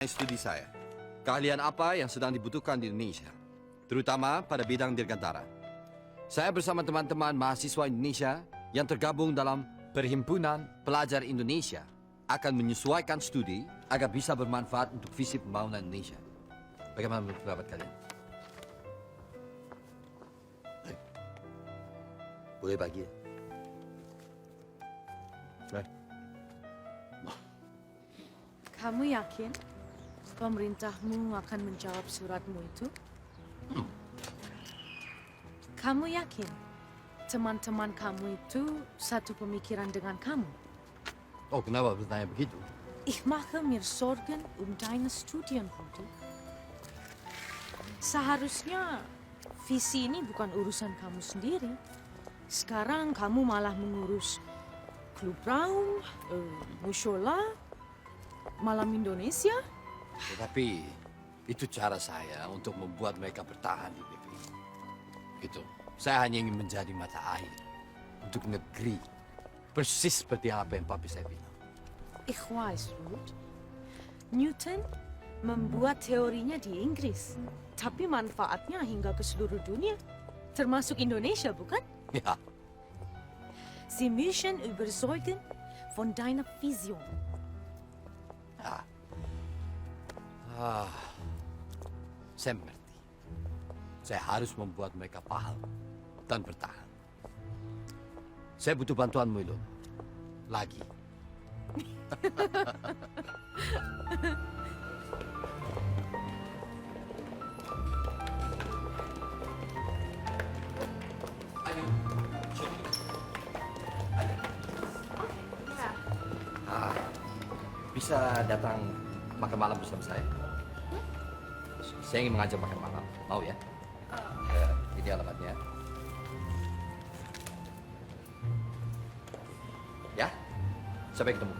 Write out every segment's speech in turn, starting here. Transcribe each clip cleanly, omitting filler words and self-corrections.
Studi saya. Keahlian apa yang sedang dibutuhkan di Indonesia, terutama pada bidang dirgantara. Saya bersama teman-teman mahasiswa Indonesia yang tergabung dalam Perhimpunan Pelajar Indonesia akan menyesuaikan studi agar bisa bermanfaat untuk visi pembangunan Indonesia. Bagaimana menurut pendapat kalian? Boleh bagi ya? Kamu yakin pemerintahmu akan menjawab suratmu itu? Kamu yakin teman-teman kamu itu satu pemikiran dengan kamu? Oh, kenapa bertanya begitu? Ich mache mir Sorgen deine Studien, Rudi. Seharusnya visi ini bukan urusan kamu sendiri. Sekarang kamu malah mengurus klub raung, musyola, malam Indonesia. Tetapi itu cara saya untuk membuat mereka bertahan di PP. Gitu. Saya hanya ingin menjadi mata air untuk negeri. Persis seperti apa yang papi saya bilang. Ich weiß, Ruth. Newton membuat teorinya di Inggris, tapi manfaatnya hingga ke seluruh dunia, termasuk Indonesia, bukan? Ya, Sie müssen überzeugen von deiner Vision. saya mengerti. Saya harus membuat mereka paham dan bertahan. Saya butuh bantuanmu, Ilon. Lagi. Ayo. Bisa datang makan malam bersama saya? Saya ingin mengajak makan malam. Mau ya? Ini alamatnya. Ya? Sampai ketemu.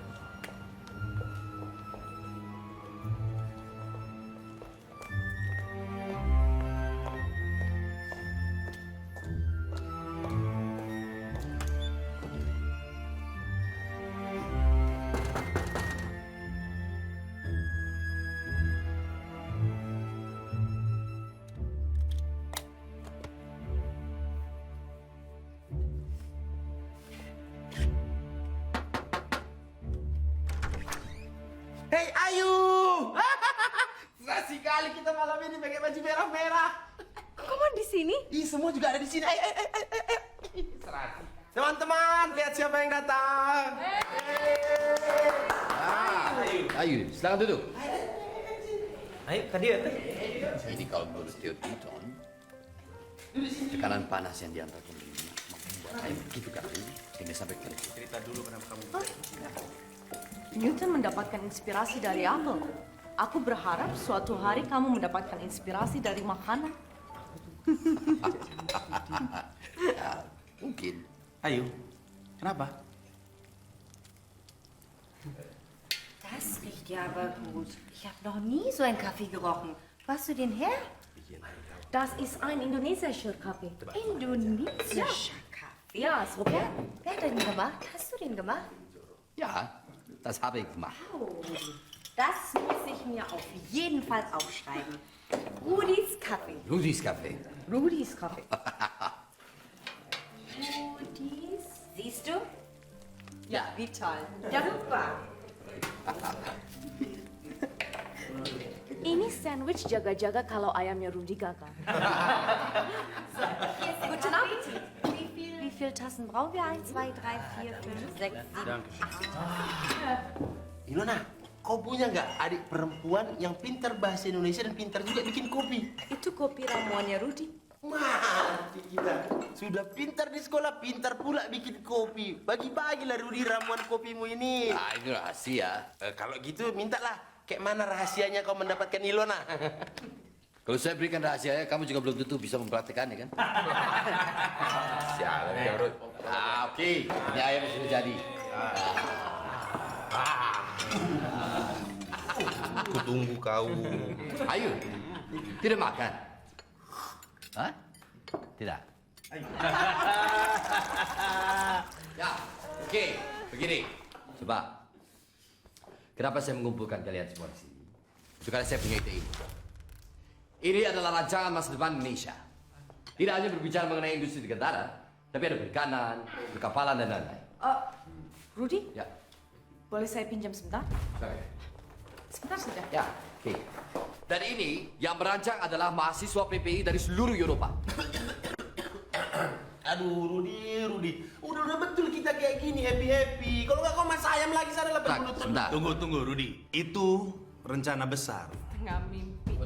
Hei Ayu! Serasi kali kita malam ini pakai baju merah-merah. Kamu di sini? Ih, semua juga ada di sini. Ayo. Serasi. Teman-teman, lihat siapa yang datang. Ayo, silakan duduk. Ayo, ke dia tuh. Ini kalau menurut Theo Newton, tekanan panas yang diantar ke dunia membuat air begitu kali sehingga sampai ke kulit. Cerita dulu kenapa kamu. Newton mendapatkan inspirasi dari apel. Aku berharap suatu hari kamu mendapatkan inspirasi dari makanan. Ya, mungkin. Ayu, kenapa? Das riecht ja aber gut. Ich habe noch nie so einen Kaffee gerochen. Wo hast du den her? Das ist ein indonesischer Kaffee. Indonesischer Kaffee? Ja, so Wer hat den gemacht? Hast du den gemacht? Ja, das habe ich gemacht. Oh, das muss ich mir auf jeden Fall aufschreiben. Rudis Kaffee. Rudis Kaffee. Rudis Kaffee. Rudis. Siehst du? Ja, wie toll. Ja, super. Ini sandwich jaga-jaga kalau ayamnya Rudi gagal. Guten Appetit. Wie viele Tassen brauchen wir? 1, 2, 3, 4, 5, 6, 7, 8. Ilona, kau punya nggak adik perempuan yang pintar bahasa Indonesia dan pintar juga bikin kopi? Itu kopi ramuannya Rudi. Mati kita. Sudah pintar di sekolah, pintar pula bikin kopi. Bagi-bagilah Rudi ramuan kopimu ini. Nah, ini rahasia. Kalau gitu mintalah. Kayak mana rahasianya kau mendapatkan Ilona? Kalau saya berikan rahasianya, kamu juga belum tentu bisa mempraktikannya kan? Sialan ya, Rud. Oke. Ini ayam sudah jadi. Aku tunggu kau. Ayo. Tidak makan. Hah? Tidak. Ya, oke. Begini. Coba. Kenapa saya mengumpulkan kalian semua di sini? Sekarang saya punya ide ini. Ini adalah rancangan masa depan Indonesia. Tidak hanya berbicara mengenai industri dirgantara, tapi ada perikanan, perkapalan, dan lain-lain. Rudy, Ya, boleh saya pinjam sebentar? oke. Sebentar saja. Ya, oke. Dan ini yang merancang adalah mahasiswa PPI dari seluruh Eropa. Aduh, Rudi. Udah betul kita kayak gini, happy-happy. Kalau nggak kau mas ayam lagi sana lah Tak, sebentar. Tunggu, Rudi. Itu rencana besar. Tengah mimpi.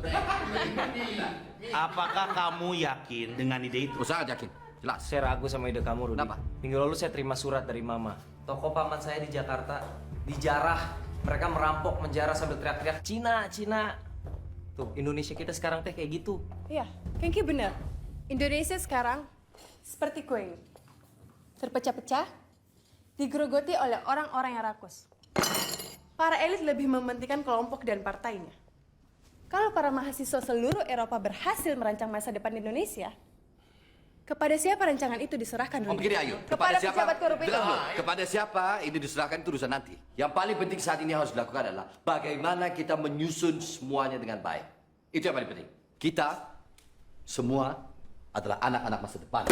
Apakah kamu yakin dengan ide itu? Oh, sangat yakin. Jelas. Saya ragu sama ide kamu, Rudi. Kenapa? Minggu lalu saya terima surat dari Mama. Toko paman saya di Jakarta dijarah. Mereka merampok, menjarah sambil teriak-teriak, Cina, Cina. Tuh, Indonesia kita sekarang teh kayak gitu. Iya, Kengki benar. Indonesia sekarang seperti kue ini. Terpecah-pecah, digerogoti oleh orang-orang yang rakus. Para elit lebih mementingkan kelompok dan partainya. Kalau para mahasiswa seluruh Eropa berhasil merancang masa depan Indonesia, kepada siapa rancangan itu diserahkan? Oh, Rudi? begini ayo. Kepada pejabat korup itu. Belum. Kepada siapa ini diserahkan itu urusan nanti. Yang paling penting saat ini harus dilakukan adalah bagaimana kita menyusun semuanya dengan baik. Itu yang paling penting. Kita semua adalah anak-anak masa depan.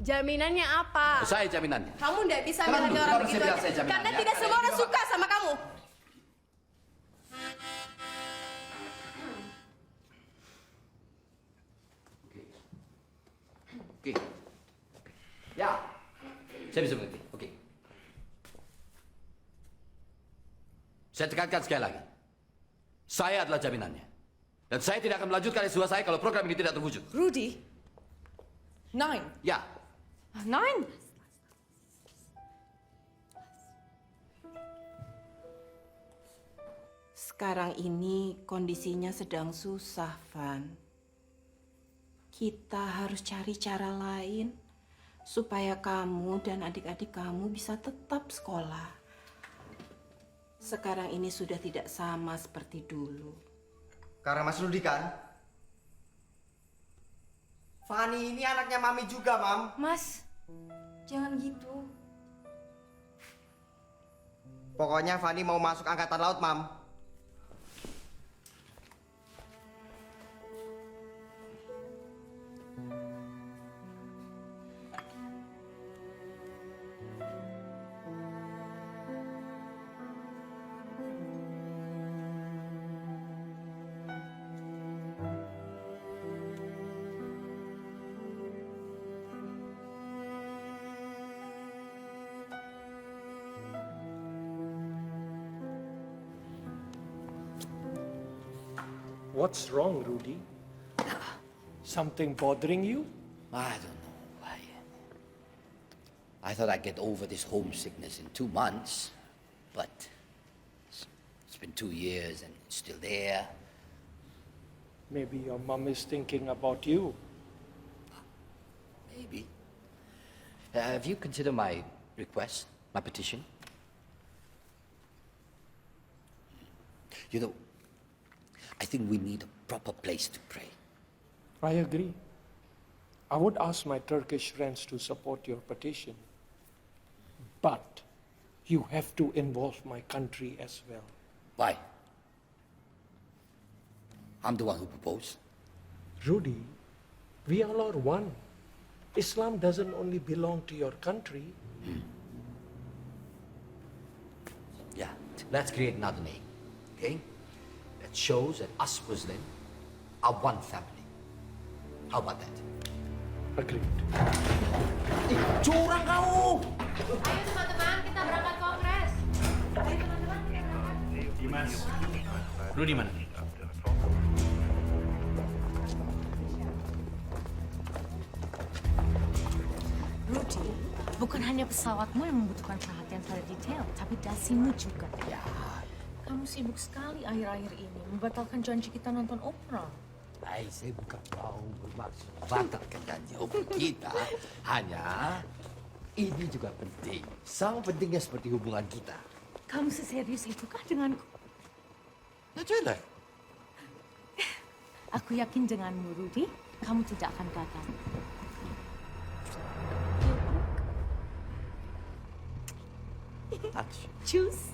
Jaminannya apa? Saya jaminannya. Kamu tidak bisa Tenang melatih dulu, orang kenapa begitu saya bilang aja. saya jaminannya? Karena tidak semua orang suka sama kamu. Oke. Ya. Saya bisa mengerti. Oke. Saya tekankan sekali lagi. Saya adalah jaminannya. Dan saya tidak akan melanjutkan S2 saya kalau program ini tidak terwujud. Rudy? 9. Ya. 9? Sekarang ini kondisinya sedang susah, Van. Kita harus cari cara lain supaya kamu dan adik-adik kamu bisa tetap sekolah. Sekarang ini sudah tidak sama seperti dulu. Karena Mas Rudi kan? Fani ini anaknya Mami juga, Mam. Mas, jangan gitu. Pokoknya Fani mau masuk angkatan laut, Mam. What's wrong, Rudy? Something bothering you? I don't know why. I thought I'd get over this homesickness in 2 months, but it's been 2 years and it's still there. Maybe your mom is thinking about you. Maybe. Have you considered my request, my petition? You know, I think we need a proper place to pray. I agree. I would ask my Turkish friends to support your petition. But you have to involve my country as well. Why? I'm the one who proposed. Rudy, we all are one. Islam doesn't only belong to your country. Yeah, let's create another name, okay? That shows that us Muslim are one family. How about that? Agreed. Curang kau! Ayo teman-teman, kita berangkat kongres. Ayo teman-teman, kita berangkat. Dimas. Rudi mana? Rudy, bukan hanya pesawatmu yang membutuhkan perhatian pada detail, tapi dasimu juga. Ya. Kamu sibuk sekali akhir-akhir ini membatalkan janji kita nonton opera. Saya bukan mau bermaksud batalkan janji opera kita. Hanya ini juga penting. Sama pentingnya seperti hubungan kita. Kamu seserius itukah denganku? Ya jelas. Aku yakin denganmu, Rudy, kamu tidak akan gagal. Touch. Choose.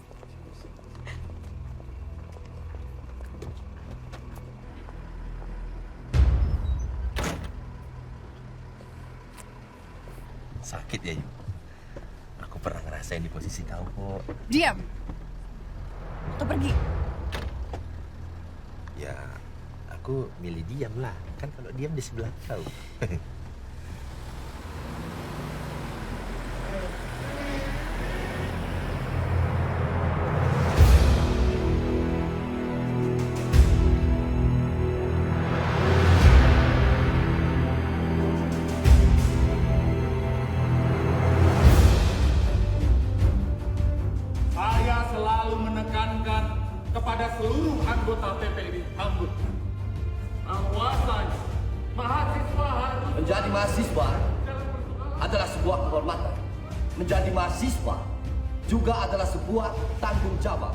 Sakit ya, Yu? Aku pernah ngerasain di posisi kamu kok. Diam. Atau pergi. Ya, aku milih diam lah. Kan kalau diam di sebelah kau. Saya selalu menekankan kepada seluruh anggota PPI Ambon bahwasanya mahasiswa harus Menjadi mahasiswa adalah sebuah kehormatan. Menjadi mahasiswa juga adalah sebuah tanggung jawab.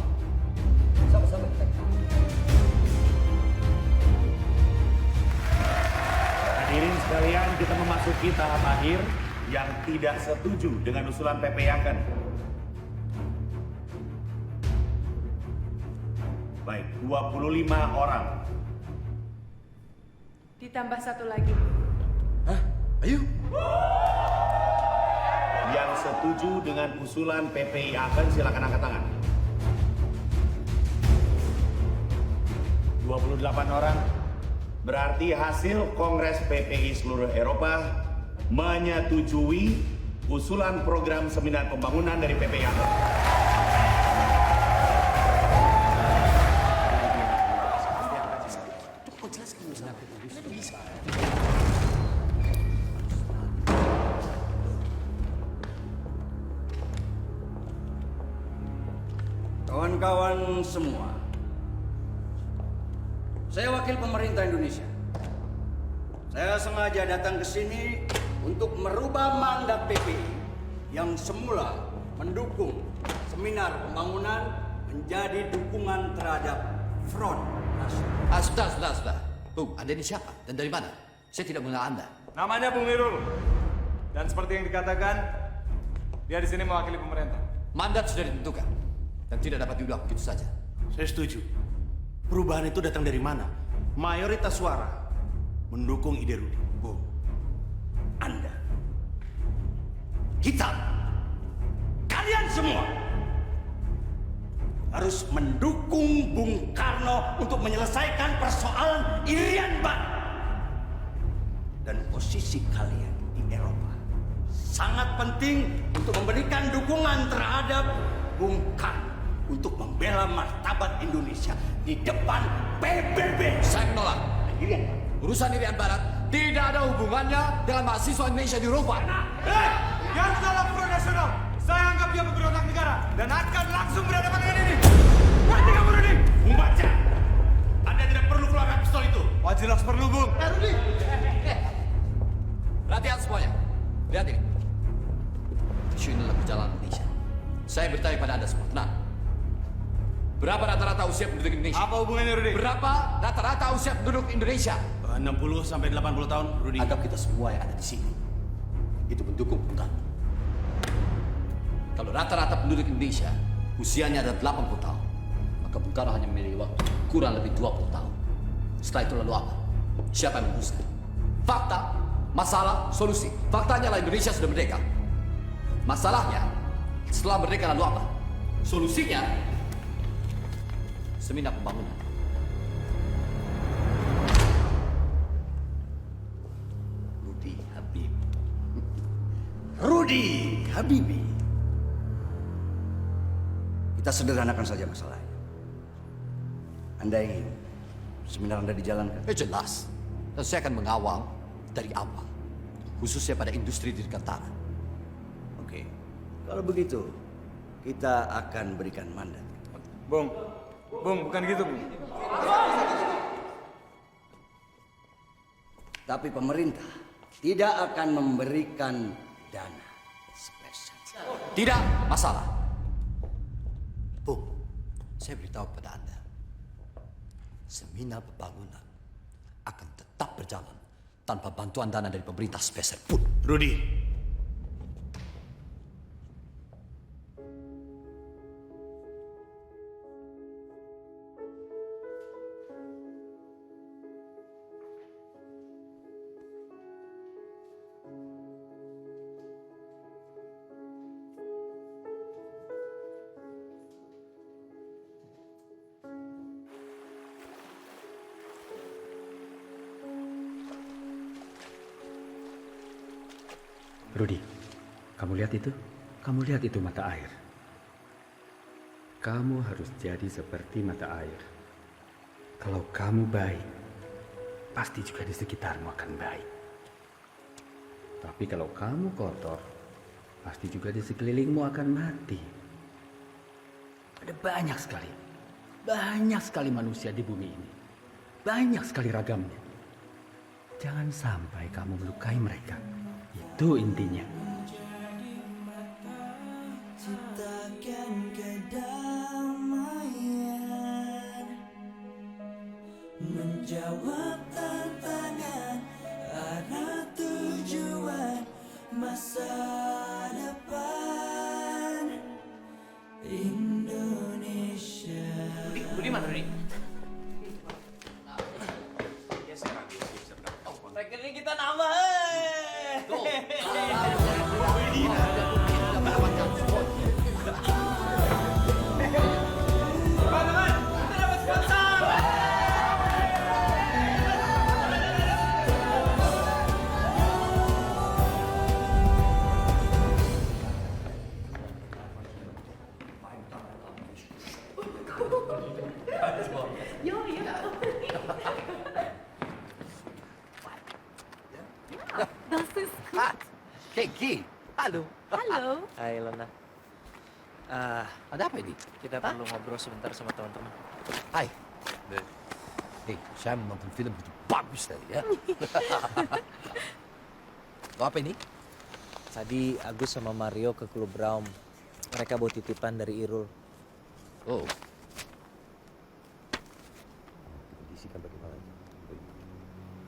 Sama-sama kita. Hadirin sekalian, kita memasuki tahap akhir yang tidak setuju dengan usulan PPI Akan. Baik, 25 orang. Ditambah satu lagi. Ayo. Yang setuju dengan usulan PPI Akan silakan angkat tangan. 28 orang. Berarti hasil Kongres PPI seluruh Eropa menyetujui usulan program seminar pembangunan dari PPI Akan. Kawan-kawan semua, saya wakil pemerintah Indonesia. Saya sengaja datang ke sini untuk merubah mandat PPI yang semula mendukung seminar pembangunan menjadi dukungan terhadap Front Nasional. Sudah. Bung, Anda ini siapa dan dari mana? Saya tidak mengenal Anda. Namanya Bung Nirul. Dan seperti yang dikatakan, dia di sini mewakili pemerintah. Mandat sudah ditentukan dan tidak dapat diubah begitu saja. Saya setuju. Perubahan itu datang dari mana? Mayoritas suara mendukung ide Rudi. Bu, Anda, kita, kalian semua harus mendukung Bung Karno untuk menyelesaikan persoalan Irian Barat. Dan posisi kalian di Eropa sangat penting untuk memberikan dukungan terhadap Bung Karno untuk membela martabat Indonesia di depan PBB. Saya menolak. Urusan Irian Barat tidak ada hubungannya dengan mahasiswa Indonesia di Eropa. Yang dalam Front Nasional, saya anggap dia pemberontak negara dan akan langsung berhadapan dengan ini. Mati kamu, Rudi! Membaca. Anda tidak perlu keluarkan pistol itu. Wah, jelas perlu, Bung. Rudi! Perhatian semuanya. Lihat ini. Isu ini adalah perjalanan Indonesia. Saya bertanya pada Anda semua. Nah, berapa rata-rata usia penduduk Indonesia? Apa hubungannya, Rudi? Berapa rata-rata usia penduduk Indonesia? 60 sampai 80 tahun, Rudi. Anggap kita semua yang ada di sini itu pendukung Bung Karno. Kalau rata-rata penduduk Indonesia usianya ada 80 tahun, maka Bung Karno hanya memiliki waktu kurang lebih 20 tahun. Setelah itu lalu apa? Siapa yang meneruskan? Fakta, masalah, solusi. Faktanya lah Indonesia sudah merdeka. Masalahnya, setelah merdeka lalu apa? Solusinya, seminar pembangunan. Rudi Habibi. Kita sederhanakan saja masalahnya. Anda ingin seminar Anda dijalankan? Jelas. Dan saya akan mengawal dari awal. Khususnya pada industri dirgantara. Oke. Kalau begitu, kita akan berikan mandat. Bung, bukan gitu, Bung. Tapi pemerintah tidak akan memberikan dana spesial. Tidak masalah. Bung, saya beritahu kepada Anda. Seminar pembangunan akan tetap berjalan tanpa bantuan dana dari pemerintah spesial pun. Rudi, Rudy, kamu lihat itu? Kamu lihat itu mata air? Kamu harus jadi seperti mata air. Kalau kamu baik, pasti juga di sekitarmu akan baik. Tapi kalau kamu kotor, pasti juga di sekelilingmu akan mati. Ada banyak sekali manusia di bumi ini. Banyak sekali ragamnya. Jangan sampai kamu melukai mereka. Itu intinya. Ciptakan kedamaian, menjawab tantangan, arah tujuan masa depan Indonesia. Rudi mana Rudi? Rekening kita nambah. Kiki, halo. Halo. Hai Lona. Ada apa ini? Kita perlu ngobrol sebentar sama teman-teman. Hai. Saya menonton film itu bagus tadi ya. Apa ini? Tadi Agus sama Mario ke klub Braum. Mereka bawa titipan dari Irul. Oh.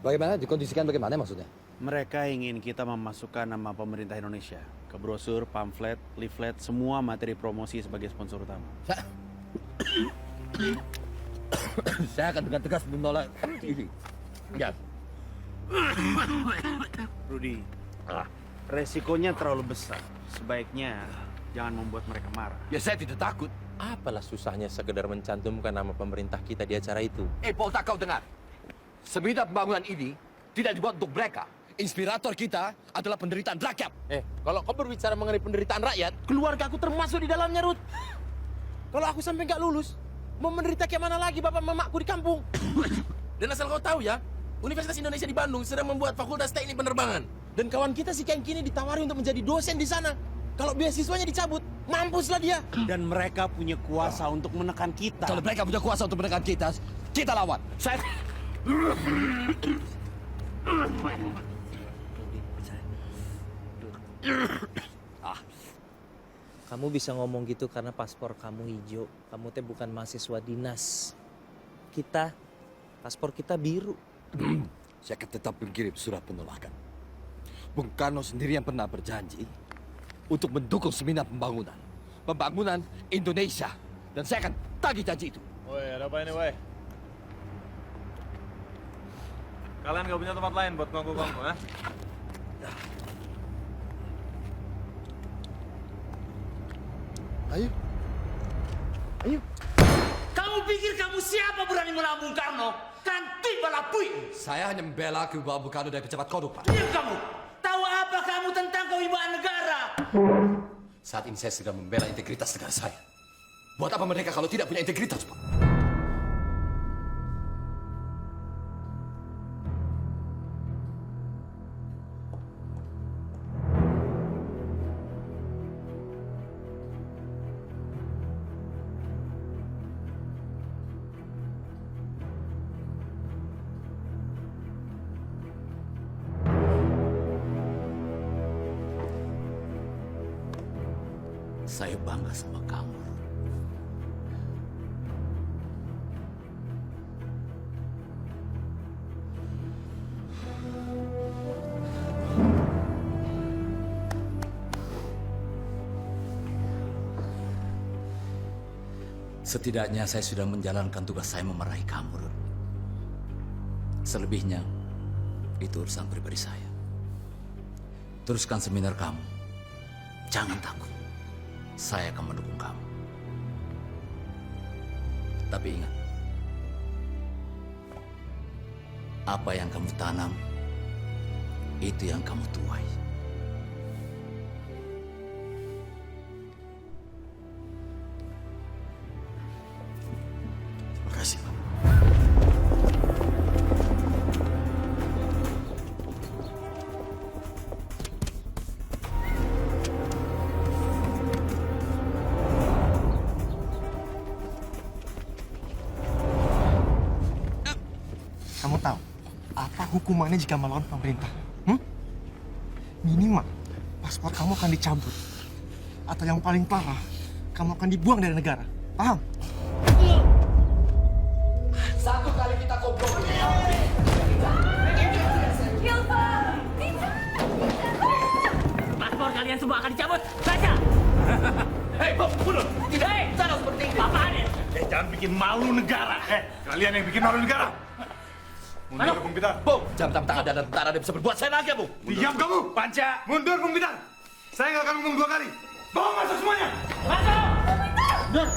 Bagaimana? Dikondisikan bagaimana maksudnya? Mereka ingin kita memasukkan nama pemerintah Indonesia ke brosur, pamflet, leaflet, semua materi promosi sebagai sponsor utama. Saya akan dengan tegas menolak ini. Ya. Rudy, resikonya terlalu besar. Sebaiknya jangan membuat mereka marah. Ya saya tidak takut. Apalah susahnya sekedar mencantumkan nama pemerintah kita di acara itu? Paul, tak kau dengar? Seminar pembangunan ini tidak dibuat untuk mereka. Inspirator kita adalah penderitaan rakyat. Kalau kau berbicara mengenai penderitaan rakyat, keluarga aku termasuk di dalamnya, Ruth. Kalau aku sampai nggak lulus, mau menderita kayak mana lagi bapak mamaku di kampung? Dan asal kau tahu ya, Universitas Indonesia di Bandung sedang membuat Fakultas Teknik Penerbangan. Dan kawan kita si Keng kini ditawari untuk menjadi dosen di sana. Kalau beasiswanya dicabut, mampuslah dia. Dan mereka punya kuasa untuk menekan kita. Kalau mereka punya kuasa untuk menekan kita lawan. Saya... Kamu bisa ngomong gitu karena paspor kamu hijau. Kamu teh bukan mahasiswa dinas. Kita, paspor kita biru. Saya akan tetap mengirim surat penolakan. Bung Karno sendiri yang pernah berjanji untuk mendukung seminar pembangunan Indonesia. Dan saya akan tagih janji itu. Woi, ada apa ini, woi? Kalian gak punya tempat lain buat nganggu-nganggu, ha? Ayo. Kamu pikir kamu siapa berani melawan Bung Karno? Kan tiba lapui. Saya hanya membela kewibawan Bung Karno dari pejabat korup, Pak. Diam kamu. Tahu apa kamu tentang kewibawaan negara? Saat ini saya sedang membela integritas negara saya. Buat apa mereka kalau tidak punya integritas, Pak? Saya bangga sama kamu. Setidaknya saya sudah menjalankan tugas saya memarahi kamu, Rud. Selebihnya, itu urusan pribadi saya. Teruskan seminar kamu. Jangan takut. Saya akan mendukung kamu. Tapi ingat, apa yang kamu tanam, itu yang kamu tuai. Kamu tahu apa hukumannya jika melawan pemerintah? Minimal paspor kamu akan dicabut. Atau yang paling parah, kamu akan dibuang dari negara. Paham? Satu kali kita kompromi. Hilfa! Paspor kalian semua akan dicabut. Baca! Hei, mundur! Tidak, cara seperti ini. Apaan ya? Jangan bikin malu negara. Kalian yang bikin malu negara. Mundur, Bung Pitar. Bung, jam-jam tak ada tentara dia bisa berbuat saya lagi, Bung. Diam kamu. Panca. Mundur, Bung Pitar. Saya nggak akan ngomong 2 kali. Bawa masuk semuanya. Masuk! Mundur.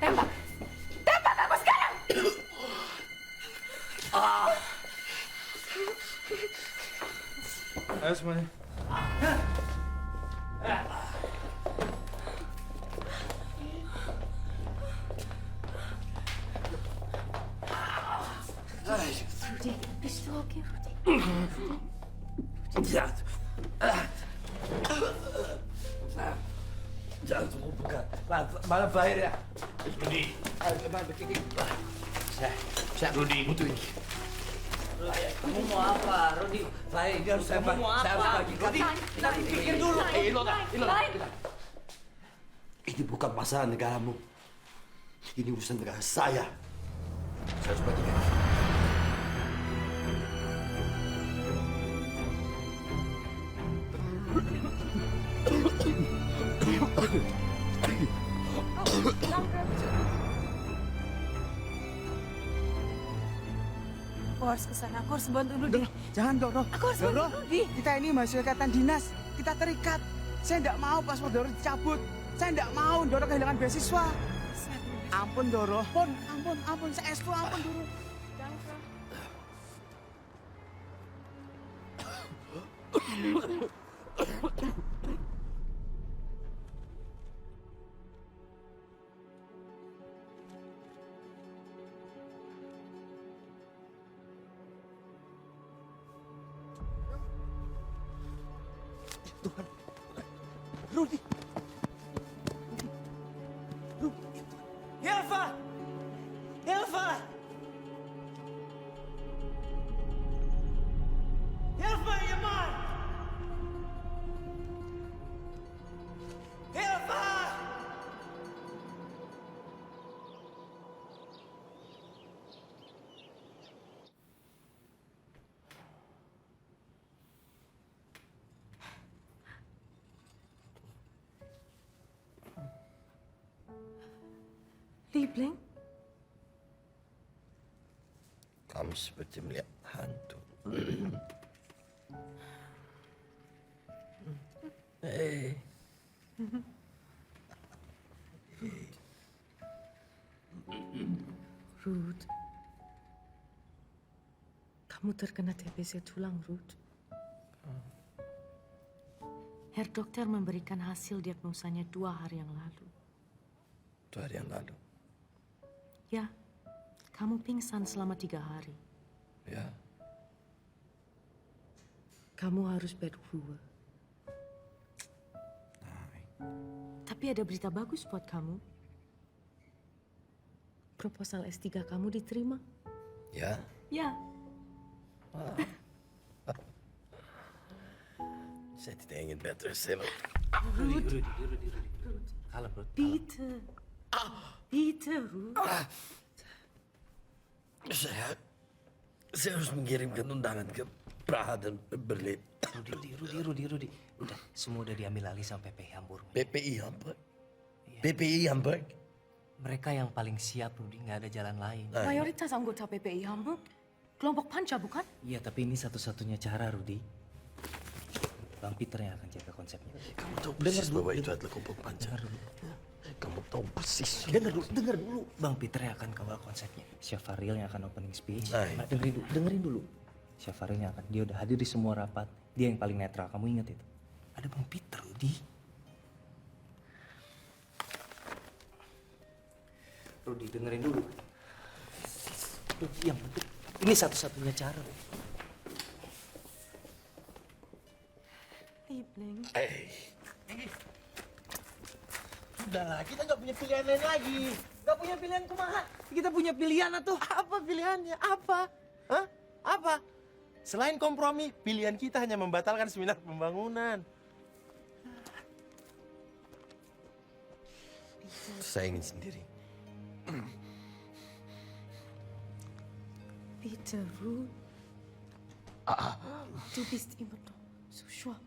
Tembak aku sekarang! Ayo semuanya. Rudy, bist du okay, Rudy? Jangan tunggu bukan. Malam bahir ya. Rudi. Saya Rudi butuh ini. Kamu mau apa, Rudi? Baik, dia harus saya Kamu mau apa? harus bagi. Rudi, kita pikir dulu. Ilona. Ini bukan masalah negaramu. Ini urusan negara saya. Saya harus bagi. Aku harus ke sana. Aku harus bantu Rudi. Jangan, Doro. Aku harus bantu Rudi. Kita ini mahasiswa ikatan dinas. Kita terikat. Saya tidak mau paspor Doro dicabut. Saya tidak mau Doro kehilangan beasiswa. Ampun, Doro. Ampun. Saya estu, ampun, Doro. Rudi! Hilfa! Hilfa! Hilfa, je man! Hilfa! Liebling? Kamu seperti melihat hantu. Hei. Ruth. Kamu terkena TBC tulang, Ruth. Herr Dokter memberikan hasil diagnosanya 2 hari yang lalu. 2 hari yang lalu? Ya, kamu pingsan selama 3 hari. Ya. Kamu harus bed rule. Tapi ada berita bagus buat kamu. Proposal S3 kamu diterima. Ya? Ya. Saya tidak ingin better self. Rudi. Kalem, Rudi. Peter, Ruth. Saya harus mengirimkan undangan ke Praha dan Berlin. Rudi. Udah, semua udah diambil alih sama PPI Hamburg. PPI Hamburg? PPI Hamburg? Mereka yang paling siap, Rudi. Nggak ada jalan lain. Mayoritas anggota PPI Hamburg kelompok panca, bukan? Iya, tapi ini satu-satunya cara, Rudi. Bang Peter yang akan jaga konsepnya. Kamu tahu persis bahwa itu adalah kelompok panca. Kamu Tahu persis. Dengar dulu. Bang Peter yang akan kawal konsepnya. Syafaril yang akan opening speech. Nah, Dengerin dulu. Syafaril yang akan, dia udah hadir di semua rapat. Dia yang paling netral, kamu ingat itu. Ada Bang Peter, Rudi. Rudi, dengerin dulu. Yang penting, ini satu-satunya cara. Liebling. Udahlah, kita nggak punya pilihan lain lagi. Nggak punya pilihan kumaha. Kita punya pilihan atau apa pilihannya? Apa? Hah? Apa? Selain kompromi, pilihan kita hanya membatalkan seminar pembangunan. Saya ingin sendiri. Peter, Ruth. Du bist immer noch so schwach.